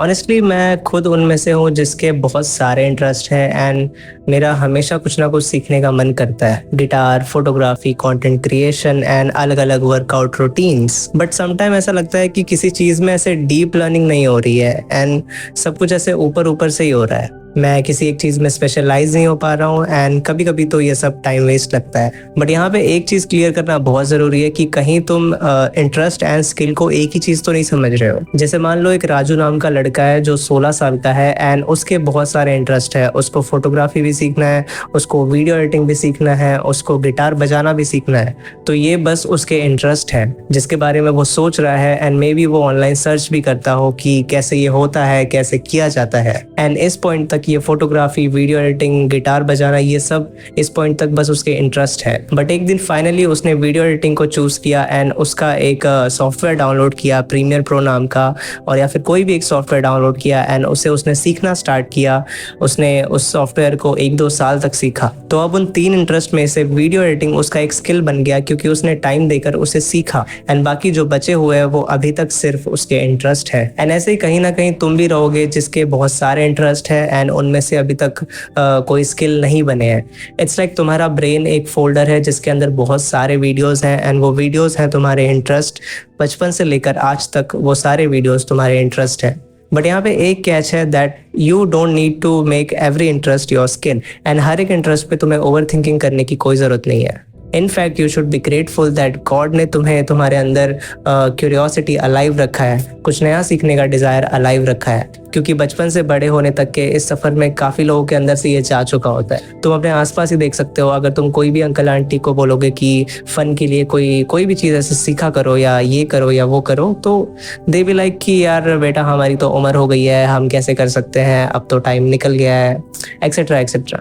Honestly मैं खुद उनमें से हूँ जिसके बहुत सारे इंटरेस्ट हैं एंड मेरा हमेशा कुछ ना कुछ सीखने का मन करता है। Guitar, photography, content creation and अलग अलग वर्कआउट रूटीन्स। बट समटाइम ऐसा लगता है कि किसी चीज़ में ऐसे डीप लर्निंग नहीं हो रही है एंड सब कुछ ऐसे ऊपर ऊपर से ही हो रहा है। मैं किसी एक चीज़ में स्पेशलाइज नहीं हो पा रहा हूँ एंड कभी कभी तो ये सब टाइम वेस्ट लगता है। बट यहाँ पे एक चीज़ क्लियर करना बहुत ज़रूरी है कि कहीं तुम इंटरेस्ट एंड स्किल को एक ही चीज़ तो नहीं समझ रहे हो। जैसे मान लो एक राजू नाम का लड़का है जो 16 साल का है एंड उसके बहुत सारे इंटरेस्ट है। उसको फोटोग्राफी भी सीखना है, उसको वीडियो एडिटिंग भी सीखना है, उसको गिटार बजाना भी सीखना है। तो ये बस उसके इंटरेस्ट है जिसके बारे में वो सोच रहा है एंड मे बी वो ऑनलाइन सर्च भी करता हो कि कैसे ये होता है, कैसे किया जाता है। एंड इस पॉइंट तक ये फोटोग्राफी, वीडियो एडिटिंग, गिटार बजाना, ये सब इस पॉइंट तक बस उसके इंटरेस्ट है। बट एक दिन फाइनली उसने वीडियो एडिटिंग को चूज किया एंड उसका एक सॉफ्टवेयर डाउनलोड किया, प्रीमियर प्रो नाम का, और या फिर कोई भी एक सॉफ्टवेयर डाउनलोड किया एंड उसने सीखना स्टार्ट किया। उसने उस सॉफ्टवेयर को 1-2 साल तक सीखा। तो अब उन 3 इंटरेस्ट में से वीडियो एडिटिंग उसका एक स्किल बन गया क्योंकि उसने टाइम देकर उसे सीखा एंड बाकी जो बचे हुए हैं वो अभी तक सिर्फ उसके इंटरेस्ट है। एंड ऐसे ही कहीं ना कहीं तुम भी रहोगे जिसके बहुत सारे इंटरेस्ट है एंड उनमें से अभी तक कोई स्किल नहीं बने हैं। इट्स लाइक तुम्हारा ब्रेन एक फोल्डर है जिसके अंदर बहुत सारे वीडियोस हैं एंड वो वीडियोस हैं तुम्हारे इंटरेस्ट। बचपन से लेकर आज तक वो सारे वीडियोस तुम्हारे इंटरेस्ट है। बट यहाँ पे एक कैच है that you don't need to make every interest your skill and हर एक इंटरेस्ट पे तुम्हें ओवर थिंकिंग करने की कोई ज़रूरत नहीं है। In fact you should be grateful that God ने तुम्हारे अंदर क्यूरियोसिटी अलाइव रखा है, कुछ नया सीखने का डिज़ायर अलाइव रखा है, क्योंकि बचपन से बड़े होने तक के इस सफ़र में काफ़ी लोगों के अंदर से ये जा चुका होता है। तुम अपने आसपास ही देख सकते हो, अगर तुम कोई भी अंकल आंटी को बोलोगे कि फ़न के लिए कोई भी चीज़ ऐसे सीखा करो या ये करो या वो करो, तो दे बी लाइक कि यार बेटा हमारी तो उम्र हो गई है, हम कैसे कर सकते हैं, अब तो टाइम निकल गया है, एक्सेट्रा एक्सेट्रा।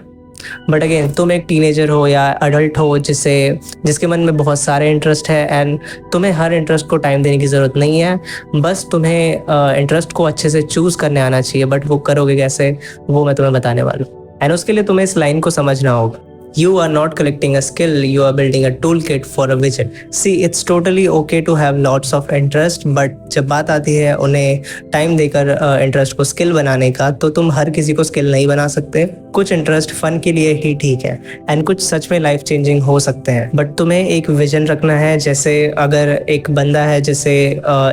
बट अगेन तुम एक टीनेजर हो या अडल्ट हो जिसके मन में बहुत सारे इंटरेस्ट है एंड तुम्हें हर इंटरेस्ट को टाइम देने की ज़रूरत नहीं है। बस तुम्हें इंटरेस्ट को अच्छे से चूज़ करने आना चाहिए। बट वो करोगे कैसे, वो मैं तुम्हें बताने वाला हूँ। एंड उसके लिए तुम्हें इस लाइन को समझना होगा। You are not collecting a skill, you are building a toolkit for a vision. See, it's totally okay to have lots of interest, but जब बात आती है उन्हें टाइम देकर इंटरेस्ट को स्किल बनाने का, तो तुम हर किसी को स्किल नहीं बना सकते। कुछ इंटरेस्ट फन के लिए ही ठीक है एंड कुछ सच में लाइफ चेंजिंग हो सकते हैं। बट तुम्हें एक विजन रखना है। जैसे अगर एक बंदा है जिसे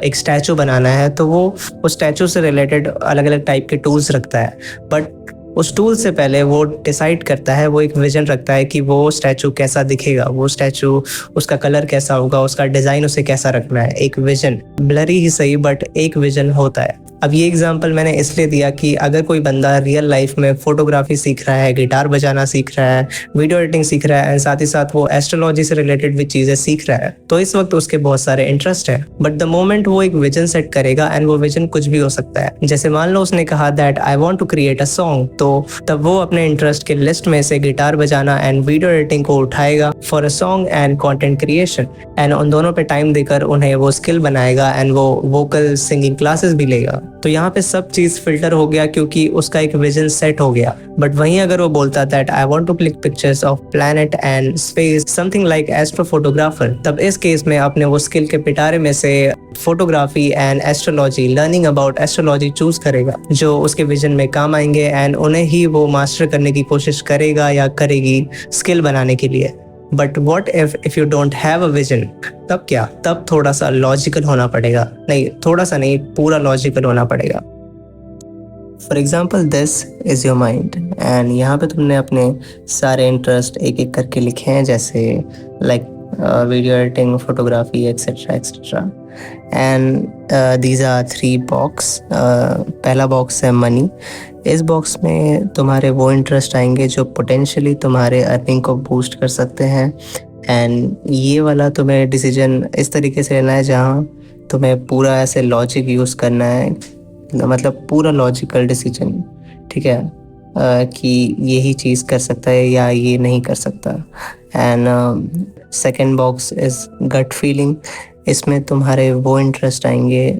एक स्टैचू बनाना है, तो वो उस स्टैचू से रिलेटेड अलग अलग टाइप के टूल्स रखता है। बट उस टूल से पहले वो डिसाइड करता है, वो एक विजन रखता है कि वो स्टैचू कैसा दिखेगा, वो स्टैचू, उसका कलर कैसा होगा, उसका डिज़ाइन उसे कैसा रखना है। एक विजन, ब्लरी ही सही बट एक विजन होता है। अब ये एग्जांपल मैंने इसलिए दिया कि अगर कोई बंदा रियल लाइफ में फोटोग्राफी सीख रहा है, गिटार बजाना सीख रहा है, वीडियो एडिटिंग सीख रहा है एंड साथ ही साथ वो एस्ट्रोलॉजी से रिलेटेड भी चीज़ें सीख रहा है, तो इस वक्त उसके बहुत सारे इंटरेस्ट है। बट द मोमेंट वो एक विजन सेट करेगा एंड वो विजन कुछ भी हो सकता है। जैसे मान लो उसने कहा that I want to create a song, तो तब वो अपने इंटरेस्ट के लिस्ट में से गिटार बजाना एंड वीडियो एडिटिंग को उठाएगा for a song and content creation and उन दोनों पे टाइम देकर उन्हें वो स्किल बनाएगा एंड वो वोकल सिंगिंग क्लासेस भी लेगा। तो यहाँ पे सब चीज फिल्टर हो गया क्योंकि उसका एक विजन सेट हो गया। बट वहीं अगर वो बोलता that I want to click pictures of planet and space, something like astro photographer, तब इस केस में अपने वो स्किल के पिटारे में से photography and astrology, learning about astrology choose करेगा जो उसके विजन में काम आएंगे एंड उन्हें ही वो मास्टर करने की कोशिश करेगा या करेगी स्किल बनाने के लिए। But what if you don't have a vision, तब क्या? तब थोड़ा सा लॉजिकल होना पड़ेगा। नहीं, थोड़ा सा नहीं, पूरा लॉजिकल होना पड़ेगा। For example this is your mind and यहाँ पे तुमने अपने सारे इंटरेस्ट एक एक करके लिखे हैं, जैसे like video editing, photography etcetera etcetera. And these are 3 box. पहला बॉक्स है मनी। इस बॉक्स में तुम्हारे वो इंटरेस्ट आएंगे जो पोटेंशियली तुम्हारे अर्निंग को बूस्ट कर सकते हैं एंड ये वाला तुम्हें डिसीजन इस तरीके से लेना है जहाँ तुम्हें पूरा ऐसे लॉजिक यूज़ करना है, मतलब पूरा लॉजिकल डिसीजन, ठीक है, कि यही चीज़ कर सकता है या ये नहीं कर सकता। And second box is gut feeling. इसमें तुम्हारे वो इंटरेस्ट आएंगे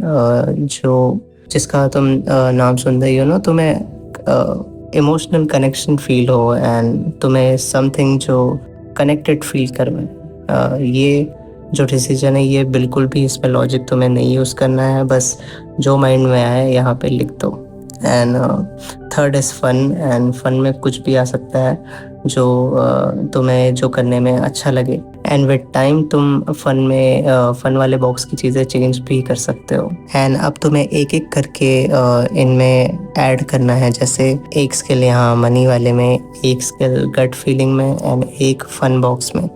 जिसका तुम नाम सुनते ही हो ना, तुम्हें इमोशनल कनेक्शन फील हो एंड तुम्हें समथिंग जो कनेक्टेड फील करवाए। ये जो डिसीजन है ये बिल्कुल भी इसमें लॉजिक तुम्हें नहीं यूज़ करना है, बस जो माइंड में आए यहाँ पे लिख दो। And third is fun, and fun में कुछ भी आ सकता है जो तुम्हें जो करने में अच्छा लगे। एंड विद टाइम तुम फन वाले बॉक्स की चीज़ें चेंज भी कर सकते हो। एंड अब तुम्हें एक एक करके इनमें ऐड करना है, जैसे एक स्किल यहाँ मनी वाले में, एक स्किल गट फीलिंग में, एंड एक फन बॉक्स में।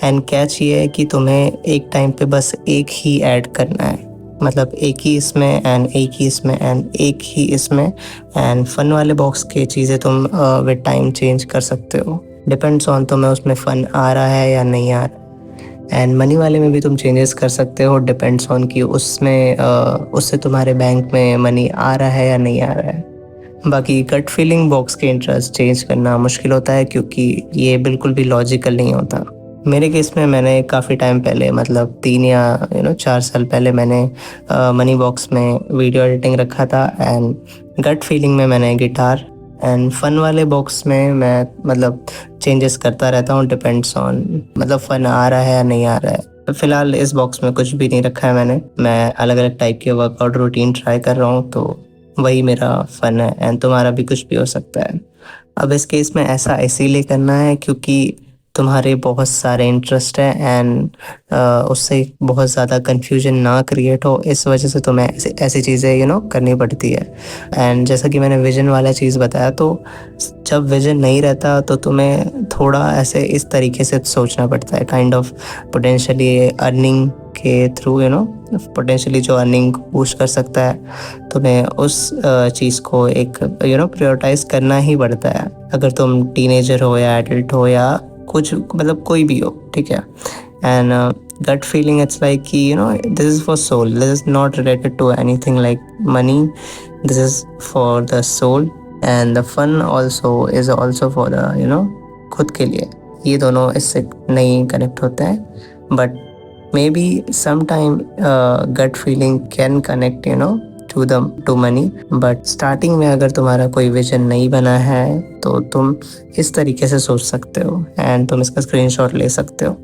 एंड कैच ये है कि तुम्हें एक टाइम पे बस एक ही ऐड करना है, मतलब एक ही इसमें एंड एक ही इसमें एंड एक ही इसमें। एंड फन वाले बॉक्स की चीज़ें तुम विद टाइम चेंज कर सकते हो, डिपेंड्स ऑन तुम्हें उसमें फ़न आ रहा है या नहीं आ रहा है। एंड मनी वाले में भी तुम चेंजेस कर सकते हो, डिपेंड्स ऑन कि उसमें उससे तुम्हारे बैंक में मनी आ रहा है या नहीं आ रहा है। बाकी गट फीलिंग बॉक्स के इंटरेस्ट चेंज करना मुश्किल होता है, क्योंकि ये बिल्कुल भी लॉजिकल नहीं होता। मेरे केस में मैंने काफ़ी टाइम पहले, मतलब 3 या 4 साल पहले मैंने मनी बॉक्स में वीडियो एडिटिंग रखा था, एंड गट फीलिंग में मैंने गिटार, एंड फन वाले बॉक्स में मैं मतलब चेंजेस करता रहता हूँ, डिपेंड्स ऑन मतलब फ़न आ रहा है या नहीं आ रहा है। फ़िलहाल इस बॉक्स में कुछ भी नहीं रखा है मैं अलग अलग टाइप के वर्कआउट रूटीन ट्राई कर रहा हूँ, तो वही मेरा फ़न है। एंड तुम्हारा भी कुछ भी हो सकता है। अब इस केस में ऐसा इसीलिए करना है क्योंकि तुम्हारे बहुत सारे इंटरेस्ट हैं, एंड उससे बहुत ज़्यादा कन्फ्यूजन ना क्रिएट हो, इस वजह से तुम्हें ऐसी चीज़ें करनी पड़ती है। एंड जैसा कि मैंने विजन वाला चीज़ बताया, तो जब विजन नहीं रहता तो तुम्हें थोड़ा ऐसे इस तरीके से सोचना पड़ता है, काइंड ऑफ पोटेंशियली अर्निंग के थ्रू पोटेंशियली जो अर्निंग बूस्ट कर सकता है, तुम्हें उस चीज़ को एक प्रायोरिटाइज करना ही पड़ता है। अगर तुम टीनेजर हो या एडल्ट हो या कुछ मतलब कोई भी हो, ठीक है। And gut feeling it's like कि this is for soul, this is not related to anything like money, this is for the soul. And the fun also is also for the खुद के लिए। ये दोनों इससे नहीं कनेक्ट होते हैं, but may be sometime gut feeling can connect to money, but starting में अगर तुम्हारा कोई विजन नहीं बना है तो तुम इस तरीके से सोच सकते हो, एंड तुम इसका स्क्रीनशॉट ले सकते हो।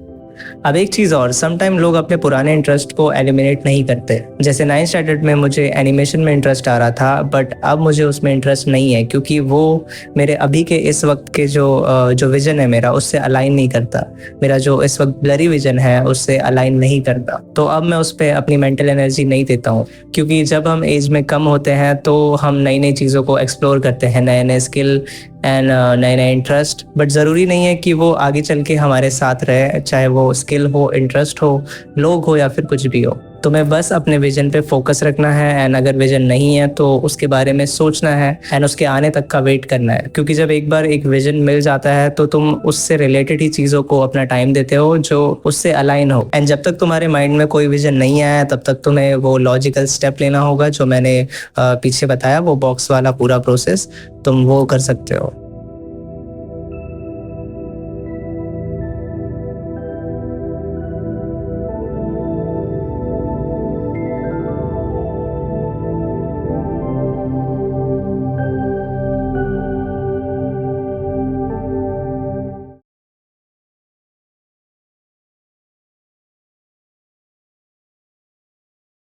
अब एक चीज़ और, समटाइम लोग अपने पुराने इंटरेस्ट को एलिमिनेट नहीं करते। जैसे 9th स्टैंडर्ड में मुझे एनिमेशन में इंटरेस्ट आ रहा था, बट अब मुझे उसमें इंटरेस्ट नहीं है, क्योंकि वो मेरे अभी के इस वक्त के जो विज़न है मेरा, उससे अलाइन नहीं करता। मेरा जो इस वक्त ब्लरी विज़न है उससे अलाइन नहीं करता, तो अब मैं उस पर अपनी मेंटल एनर्जी नहीं देता हूँ। क्योंकि जब हम एज में कम होते हैं तो हम नई नई चीज़ों को एक्सप्लोर करते हैं, नए नए स्किल एंड नए नए इंटरेस्ट, बट ज़रूरी नहीं है कि वो आगे चल के हमारे साथ रहे, चाहे वो स्किल हो, इंटरेस्ट हो, लोग हो या फिर कुछ भी हो। तुम्हें बस अपने विजन पे फोकस रखना है, एंड अगर विजन नहीं है तो उसके बारे में सोचना है, एंड उसके आने तक का वेट करना है। क्योंकि जब एक बार एक विजन मिल जाता है तो तुम उससे रिलेटेड ही चीज़ों को अपना टाइम देते हो जो उससे अलाइन हो। एंड जब तक तुम्हारे माइंड में कोई विजन नहीं आया तब तक तुम्हें वो लॉजिकल स्टेप लेना होगा जो मैंने पीछे बताया, वो बॉक्स वाला पूरा प्रोसेस तुम वो कर सकते हो।